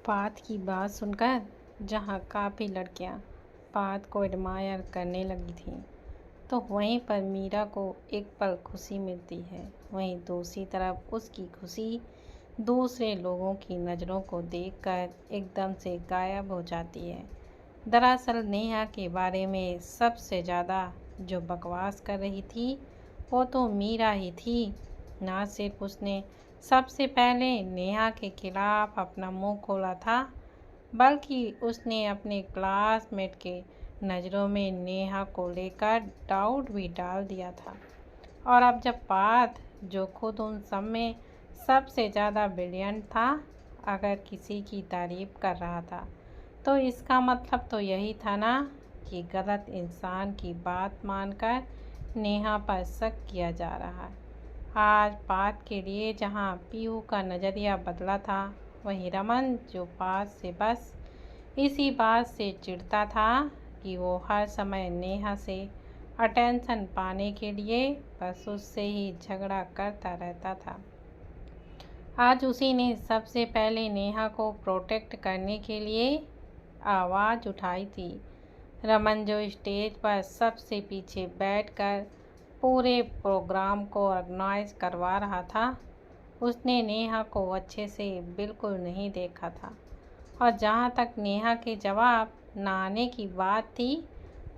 पात की बात सुनकर जहाँ काफ़ी लड़कियाँ पात को एडमायर करने लगी थीं, तो वहीं पर मीरा को एक पल खुशी मिलती है। वहीं दूसरी तरफ उसकी खुशी दूसरे लोगों की नज़रों को देखकर एकदम से गायब हो जाती है। दरअसल नेहा के बारे में सबसे ज़्यादा जो बकवास कर रही थी वो तो मीरा ही थी। ना सिर्फ उसने सबसे पहले नेहा के खिलाफ अपना मुंह खोला था, बल्कि उसने अपने क्लासमेट के नज़रों में नेहा को लेकर डाउट भी डाल दिया था। और अब जब बात जो खुद उन सब में सबसे ज़्यादा ब्रिलियंट था, अगर किसी की तारीफ कर रहा था, तो इसका मतलब तो यही था ना कि गलत इंसान की बात मानकर नेहा पर शक किया जा रहा है। आज बात के लिए जहाँ पीहू का नज़रिया बदला था, वहीं रमन जो बात से बस इसी बात से चिढ़ता था कि वो हर समय नेहा से अटेंशन पाने के लिए बस उससे ही झगड़ा करता रहता था। आज उसी ने सबसे पहले नेहा को प्रोटेक्ट करने के लिए आवाज़ उठाई थी। रमन जो स्टेज पर सबसे पीछे बैठकर पूरे प्रोग्राम को ऑर्गेनाइज करवा रहा था, उसने नेहा को अच्छे से बिल्कुल नहीं देखा था। और जहाँ तक नेहा के जवाब न आने की बात थी,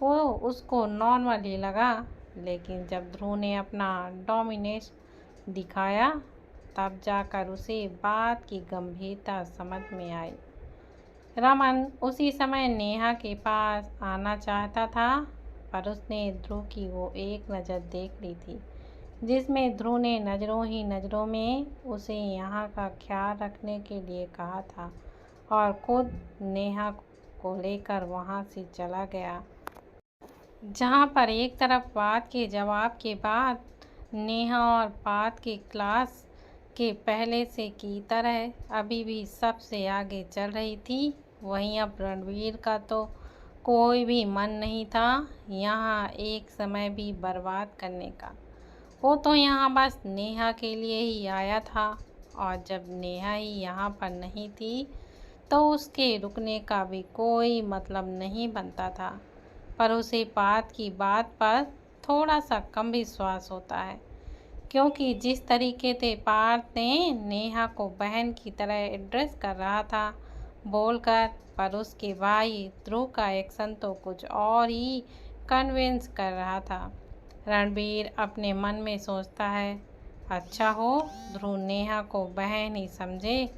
वो उसको नॉर्मल ही लगा। लेकिन जब ध्रुव ने अपना डोमिनेस दिखाया, तब जाकर उसे बात की गंभीरता समझ में आई। रमन उसी समय नेहा के पास आना चाहता था, पर उसने ध्रुव की वो एक नज़र देख ली थी, जिसमें ध्रुव ने नज़रों ही नज़रों में उसे यहाँ का ख्याल रखने के लिए कहा था और खुद नेहा को लेकर वहाँ से चला गया। जहाँ पर एक तरफ बात के जवाब के बाद नेहा और बात के क्लास के पहले से की तरह अभी भी सबसे आगे चल रही थी, वहीं अब रणवीर का तो कोई भी मन नहीं था यहाँ एक समय भी बर्बाद करने का। वो तो यहाँ बस नेहा के लिए ही आया था, और जब नेहा ही यहाँ पर नहीं थी तो उसके रुकने का भी कोई मतलब नहीं बनता था। पर उसे बात की बात पर थोड़ा सा कम विश्वास होता है, क्योंकि जिस तरीके से पार्थ ने नेहा को बहन की तरह एड्रेस कर रहा था बोलकर, पर उसके भाई ध्रुव का एक्शन तो कुछ और ही कन्विंस कर रहा था। रणबीर अपने मन में सोचता है, अच्छा हो ध्रुव नेहा को बहन ही समझे,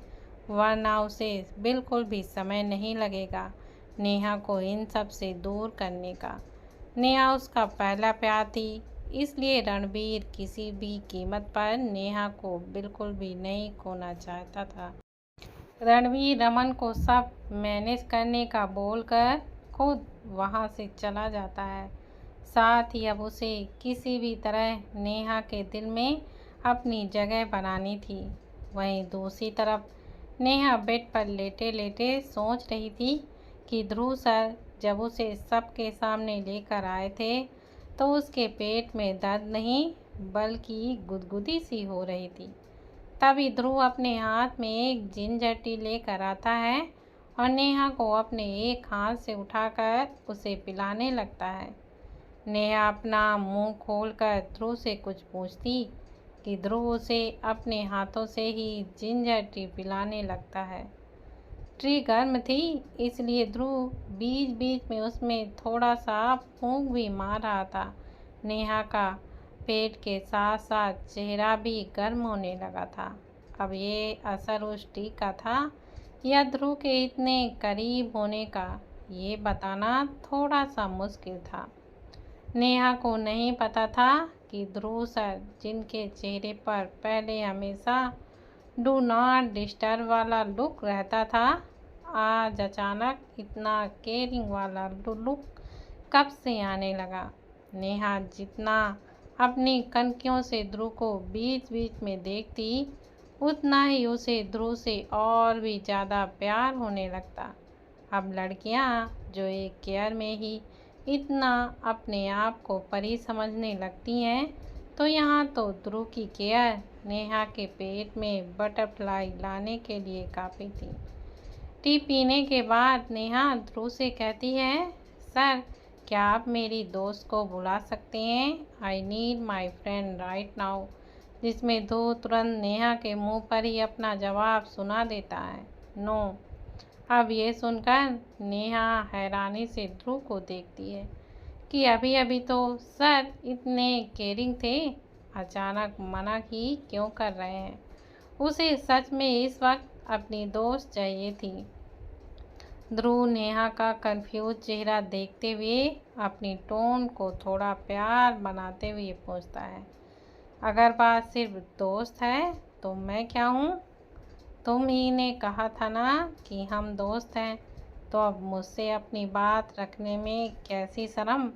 वरना उसे बिल्कुल भी समय नहीं लगेगा नेहा को इन सब से दूर करने का। नेहा उसका पहला प्यार थी, इसलिए रणबीर किसी भी कीमत पर नेहा को बिल्कुल भी नहीं खोना चाहता था। रणवीर रमन को सब मैनेज करने का बोलकर खुद वहां से चला जाता है। साथ ही अब उसे किसी भी तरह नेहा के दिल में अपनी जगह बनानी थी। वहीं दूसरी तरफ नेहा बेड पर लेटे लेटे सोच रही थी कि ध्रुव सर जब उसे सबके सामने लेकर आए थे, तो उसके पेट में दर्द नहीं बल्कि गुदगुदी सी हो रही थी। तभी ध्रुव अपने हाथ में एक जिंजर टी लेकर आता है और नेहा को अपने एक हाथ से उठाकर उसे पिलाने लगता है। नेहा अपना मुंह खोलकर ध्रुव से कुछ पूछती कि ध्रुव उसे अपने हाथों से ही जिंजर टी पिलाने लगता है। टी गर्म थी, इसलिए ध्रुव बीच बीच में उसमें थोड़ा सा फूंक भी मार रहा था। नेहा का पेट के साथ साथ चेहरा भी गर्म होने लगा था। अब ये असर उस टी का था या ध्रुव के इतने करीब होने का, ये बताना थोड़ा सा मुश्किल था। नेहा को नहीं पता था कि ध्रुव सर, जिनके चेहरे पर पहले हमेशा डू नॉट डिस्टर्ब वाला लुक रहता था, आज अचानक इतना केयरिंग वाला लुक कब से आने लगा। नेहा जितना अपनी कनखियों से ध्रुव को बीच बीच में देखती, उतना ही उसे ध्रुव से और भी ज़्यादा प्यार होने लगता। अब लड़कियां जो एक केयर में ही इतना अपने आप को परी समझने लगती हैं, तो यहाँ तो ध्रुव की केयर नेहा के पेट में बटरफ्लाई लाने के लिए काफ़ी थी। टी पीने के बाद नेहा ध्रुव से कहती है, सर क्या आप मेरी दोस्त को बुला सकते हैं? I need my friend right now. जिसमें ध्रुव तुरंत नेहा के मुंह पर ही अपना जवाब सुना देता है, नो। अब ये सुनकर नेहा हैरानी से ध्रुव को देखती है कि अभी अभी तो सर इतने केयरिंग थे, अचानक मना ही क्यों कर रहे हैं? उसे सच में इस वक्त अपनी दोस्त चाहिए थी। ध्रुव नेहा का कंफ्यूज चेहरा देखते हुए अपनी टोन को थोड़ा प्यार बनाते हुए पूछता है, अगर बात सिर्फ दोस्त है तो मैं क्या हूँ? तुम ही ने कहा था ना कि हम दोस्त हैं, तो अब मुझसे अपनी बात रखने में कैसी शर्म?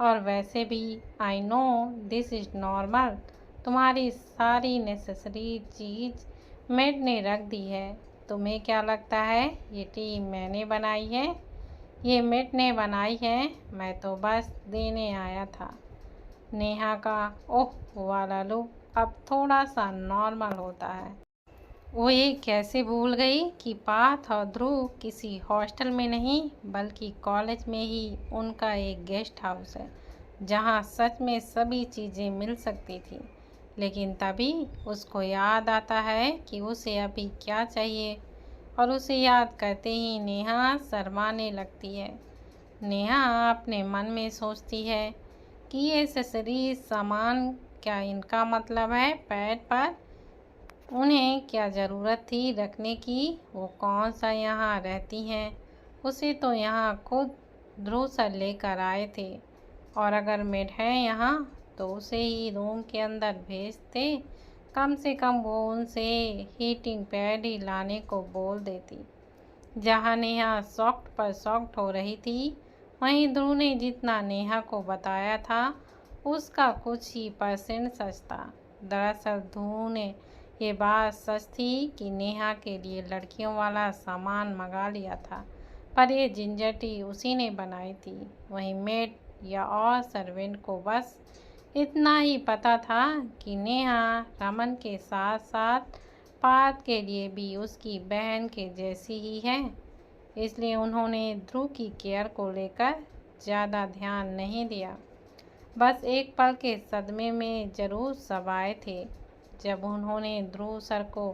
और वैसे भी I know this is normal. तुम्हारी सारी नेसेसरी चीज़ मेड ने रख दी है। तुम्हें क्या लगता है ये टी मैंने बनाई है? ये मेड ने बनाई है, मैं तो बस देने आया था। नेहा का ओह वाला लुक अब थोड़ा सा नॉर्मल होता है। वो ये कैसे भूल गई कि पार्थ और ध्रुव किसी हॉस्टल में नहीं बल्कि कॉलेज में ही उनका एक गेस्ट हाउस है, जहाँ सच में सभी चीज़ें मिल सकती थी। लेकिन तभी उसको याद आता है कि उसे अभी क्या चाहिए, और उसे याद करते ही नेहा शर्माने लगती है। नेहा अपने मन में सोचती है कि ये एक्सेसरीज सामान क्या इनका मतलब है पैड पर? उन्हें क्या ज़रूरत थी रखने की? वो कौन सा यहाँ रहती हैं? उसे तो यहाँ खुद ध्रुव सर लेकर आए थे, और अगर मेड है यहाँ तो उसे ही रूम के अंदर भेजते। कम से कम वो उनसे हीटिंग पैड ही लाने को बोल देती। जहाँ नेहा शॉक्ड पर शॉक्ड हो रही थी, वहीं ध्रुव ने जितना नेहा को बताया था उसका कुछ ही परसेंट सच था। दरअसल ध्रुव ने ये बात सच थी कि नेहा के लिए लड़कियों वाला सामान मंगा लिया था, पर ये जिंजर टी उसी ने बनाई थी। वहीं मेड या और सर्वेंट को बस इतना ही पता था कि नेहा रमन के साथ साथ पार्थ के लिए भी उसकी बहन के जैसी ही है, इसलिए उन्होंने ध्रुव की केयर को लेकर ज़्यादा ध्यान नहीं दिया। बस एक पल के सदमे में ज़रूर सब आए थे जब उन्होंने ध्रुव सर को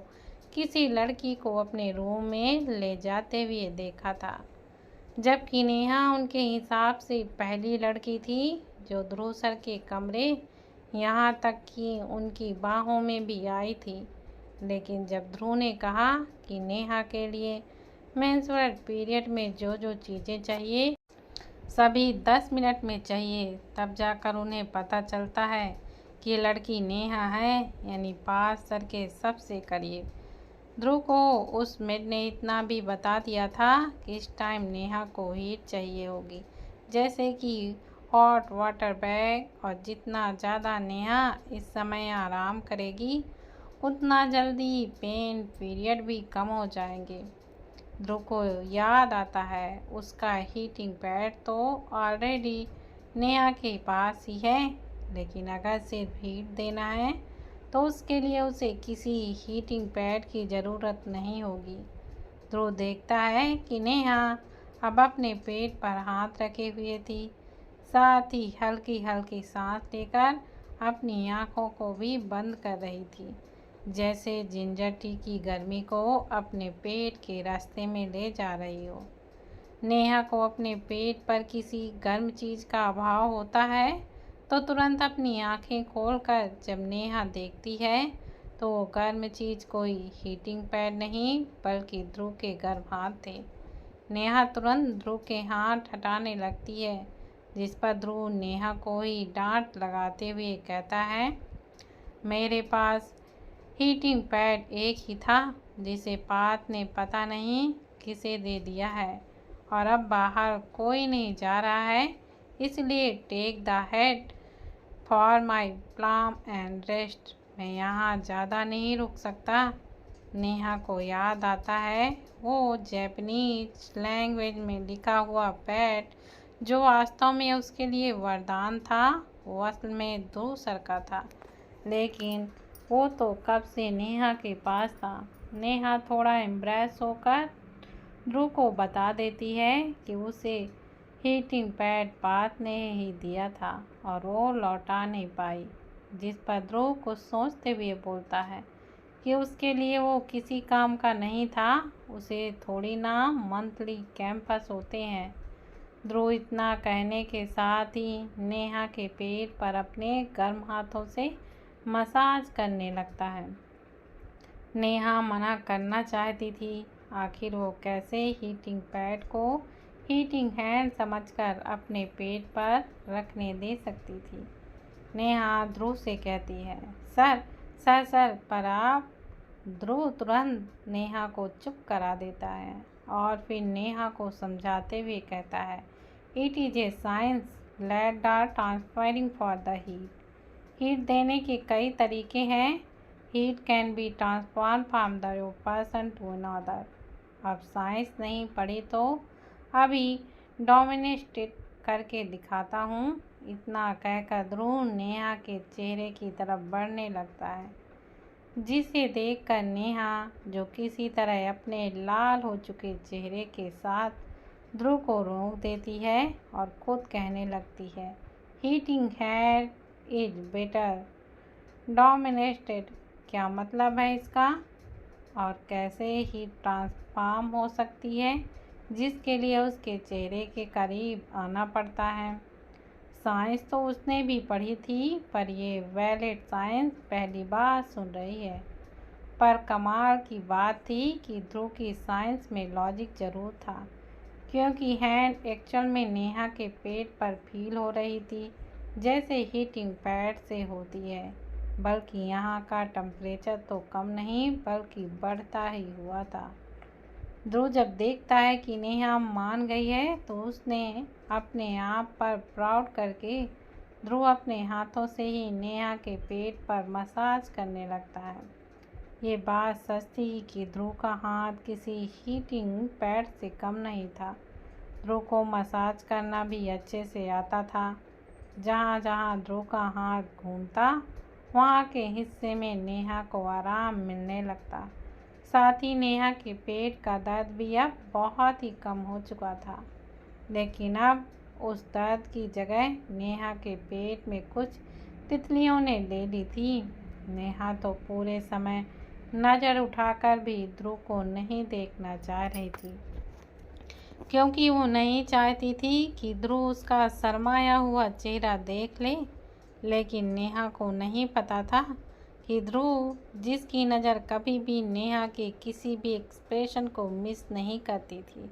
किसी लड़की को अपने रूम में ले जाते हुए देखा था, जबकि नेहा उनके हिसाब से पहली लड़की थी जो ध्रुव सर के कमरे, यहाँ तक कि उनकी बाहों में भी आई थी। लेकिन जब ध्रुव ने कहा कि नेहा के लिए मेंस्ट्रुअल पीरियड में जो जो चीज़ें चाहिए सभी 10 मिनट में चाहिए, तब जाकर उन्हें पता चलता है कि ये लड़की नेहा है, यानी पार्थ सर के सबसे करीब। ध्रुव को उस मेड ने इतना भी बता दिया था कि इस टाइम नेहा को हीट चाहिए होगी, जैसे कि हॉट वाटर बैग, और जितना ज़्यादा नेहा इस समय आराम करेगी उतना जल्दी पेन पीरियड भी कम हो जाएंगे। ध्रुव को याद आता है उसका हीटिंग पैड तो ऑलरेडी नेहा के पास ही है, लेकिन अगर सिर्फ हीट देना है तो उसके लिए उसे किसी हीटिंग पैड की ज़रूरत नहीं होगी। ध्रुव देखता है कि नेहा अब अपने पेट पर हाथ रखे हुए थी, साथ ही हल्की हल्की सांस लेकर अपनी आँखों को भी बंद कर रही थी, जैसे जिंजर टी की गर्मी को अपने पेट के रास्ते में ले जा रही हो। नेहा को अपने पेट पर किसी गर्म चीज़ का अभाव होता है तो तुरंत अपनी आंखें खोलकर जब नेहा देखती है तो वो गर्म चीज़ कोई हीटिंग पैड नहीं बल्कि ध्रुव के गर्म हाथ थे। नेहा तुरंत ध्रुव के हाथ हटाने लगती है, जिस पर ध्रुव नेहा को ही डांट लगाते हुए कहता है, मेरे पास हीटिंग पैड एक ही था जिसे पार्थ ने पता नहीं किसे दे दिया है, और अब बाहर कोई नहीं जा रहा है, इसलिए take the head for my palm and rest. मैं यहाँ ज़्यादा नहीं रुक सकता। नेहा को याद आता है वो जापानीज लैंग्वेज में लिखा हुआ पैड जो वास्तव में उसके लिए वरदान था, वो असल में ध्रुव सर का था, लेकिन वो तो कब से नेहा के पास था। नेहा थोड़ा एम्ब्रेस होकर ध्रुव को बता देती है कि उसे हीटिंग पैड पार्थ ने ही दिया था और वो लौटा नहीं पाई, जिस पर ध्रुव कुछ सोचते हुए बोलता है कि उसके लिए वो किसी काम का नहीं था, उसे थोड़ी ना मंथली कैंपस होते हैं। ध्रुव इतना कहने के साथ ही नेहा के पेट पर अपने गर्म हाथों से मसाज करने लगता है। नेहा मना करना चाहती थी, आखिर वो कैसे हीटिंग पैड को हीटिंग हैंड समझकर अपने पेट पर रखने दे सकती थी। नेहा ध्रुव से कहती है, सर सर सर पर आप। ध्रुव तुरंत नेहा को चुप करा देता है और फिर नेहा को समझाते हुए कहता है, it is a science that are transferring for the heat. Heat देने के कई तरीके हैं। Heat can be transform from the person to another. अब साइंस नहीं पढ़ी तो अभी डोमिनेस्टेट करके दिखाता हूँ। इतना कहकर ध्रुव नेहा के चेहरे की तरफ बढ़ने लगता है, जिसे देखकर नेहा, जो किसी तरह अपने लाल हो चुके चेहरे के साथ ध्रुव को रोक देती है और खुद कहने लगती है, heating here is better dominated. क्या मतलब है इसका? और कैसे हीट ट्रांसफॉर्म हो सकती है, जिसके लिए उसके चेहरे के करीब आना पड़ता है। साइंस तो उसने भी पढ़ी थी, पर ये वैलिड साइंस पहली बार सुन रही है। पर कमाल की बात थी कि ध्रुव की साइंस में लॉजिक जरूर था, क्योंकि हैंड एक्चुअल में नेहा के पेट पर फील हो रही थी, जैसे हीटिंग पैड से होती है। बल्कि यहाँ का टेम्परेचर तो कम नहीं बल्कि बढ़ता ही हुआ था। ध्रुव जब देखता है कि नेहा मान गई है तो उसने अपने आप पर प्राउड करके ध्रुव अपने हाथों से ही नेहा के पेट पर मसाज करने लगता है। ये बात सच थी कि ध्रुव का हाथ किसी हीटिंग पैड से कम नहीं था। ध्रुव को मसाज करना भी अच्छे से आता था। जहाँ जहाँ ध्रुव का हाथ घूमता, वहाँ के हिस्से में नेहा को आराम मिलने लगता। साथ ही नेहा के पेट का दर्द भी अब बहुत ही कम हो चुका था। लेकिन अब उस दर्द की जगह नेहा के पेट में कुछ तितलियों ने ले ली थी। नेहा तो पूरे समय नज़र उठाकर भी ध्रुव को नहीं देखना चाह रही थी, क्योंकि वो नहीं चाहती थी कि ध्रुव उसका शर्माया हुआ चेहरा देख ले। लेकिन नेहा को नहीं पता था कि ध्रुव, जिसकी नज़र कभी भी नेहा के किसी भी एक्सप्रेशन को मिस नहीं करती थी,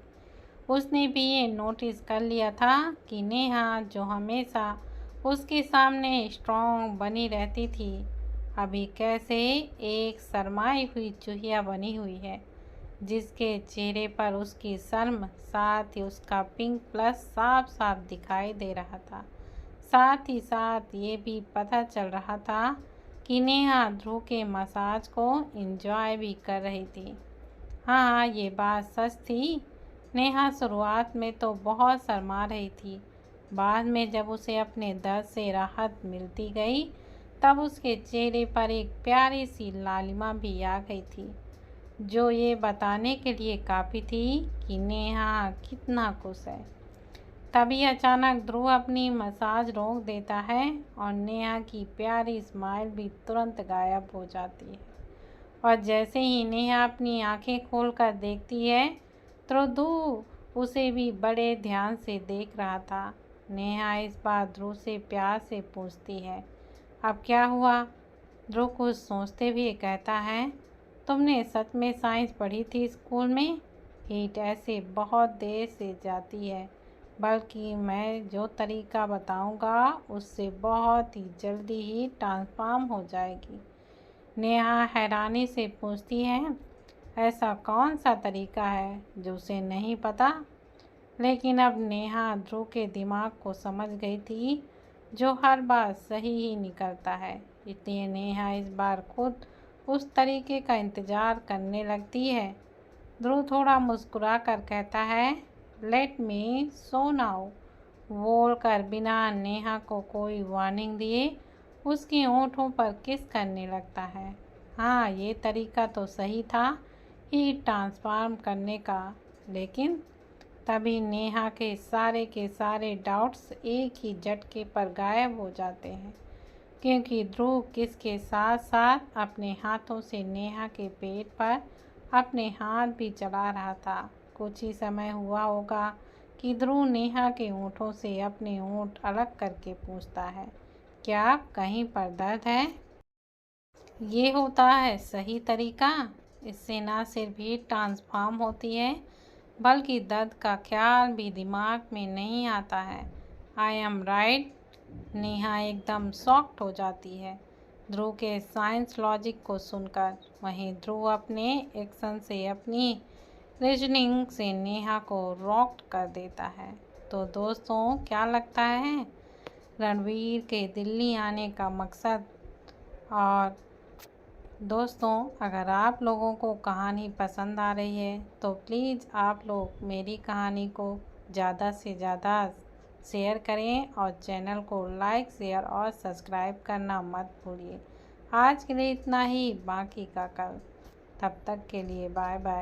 उसने भी ये नोटिस कर लिया था कि नेहा, जो हमेशा उसके सामने स्ट्रॉन्ग बनी रहती थी, अभी कैसे एक शर्माई हुई चूहिया बनी हुई है, जिसके चेहरे पर उसकी शर्म, साथ ही उसका पिंक प्लस साफ साफ दिखाई दे रहा था। साथ ही साथ ये भी पता चल रहा था कि नेहा ध्रुव के मसाज को एंजॉय भी कर रही थी। हाँ, ये बात सच थी। नेहा शुरुआत में तो बहुत शर्मा रही थी। बाद में जब उसे अपने दर्द से राहत मिलती गई, तब उसके चेहरे पर एक प्यारी सी लालिमा भी आ गई थी, जो ये बताने के लिए काफ़ी थी कि नेहा कितना खुश है। तभी अचानक ध्रुव अपनी मसाज रोक देता है और नेहा की प्यारी स्माइल भी तुरंत गायब हो जाती है। और जैसे ही नेहा अपनी आंखें खोलकर देखती है तो ध्रुव उसे भी बड़े ध्यान से देख रहा था। नेहा इस बार ध्रुव से प्यार से पूछती है, अब क्या हुआ? ध्रुव कुछ सोचते हुए कहता है, तुमने सच में साइंस पढ़ी थी स्कूल में? हीट ऐसे बहुत देर से जाती है, बल्कि मैं जो तरीका बताऊंगा उससे बहुत ही जल्दी ही ट्रांसफॉर्म हो जाएगी। नेहा हैरानी से पूछती है, ऐसा कौन सा तरीका है जो उसे नहीं पता? लेकिन अब नेहा ध्रुव के दिमाग को समझ गई थी, जो हर बार सही ही निकलता है। इसलिए नेहा इस बार खुद उस तरीके का इंतज़ार करने लगती है। ध्रुव थोड़ा मुस्कुरा कर कहता है, लेट मी सो नाउ, बोल कर बिना नेहा को कोई वार्निंग दिए उसके होंठों पर किस करने लगता है। हाँ, ये तरीका तो सही था हीट ट्रांसफॉर्म करने का, लेकिन तभी नेहा के सारे डाउट्स एक ही झटके पर गायब हो जाते हैं, क्योंकि ध्रुव किसके साथ साथ अपने हाथों से नेहा के पेट पर अपने हाथ भी चला रहा था। कुछ ही समय हुआ होगा कि ध्रुव नेहा के होंठों से अपने होंठ अलग करके पूछता है, क्या कहीं पर दर्द है? ये होता है सही तरीका। इससे ना सिर्फ हीट ट्रांसफॉर्म होती है, बल्कि दर्द का ख्याल भी दिमाग में नहीं आता है। I am right. नेहा एकदम शॉक्ड हो जाती है ध्रुव के साइंस लॉजिक को सुनकर। वहीं ध्रुव अपने एक्शन से, अपनी रीजनिंग से नेहा को रॉक्ड कर देता है। तो दोस्तों, क्या लगता है रणवीर के दिल्ली आने का मकसद? और दोस्तों, अगर आप लोगों को कहानी पसंद आ रही है तो प्लीज़ आप लोग मेरी कहानी को ज़्यादा से ज़्यादा शेयर करें और चैनल को लाइक, शेयर और सब्सक्राइब करना मत भूलिए। आज के लिए इतना ही, बाकी का कल। तब तक के लिए बाय बाय।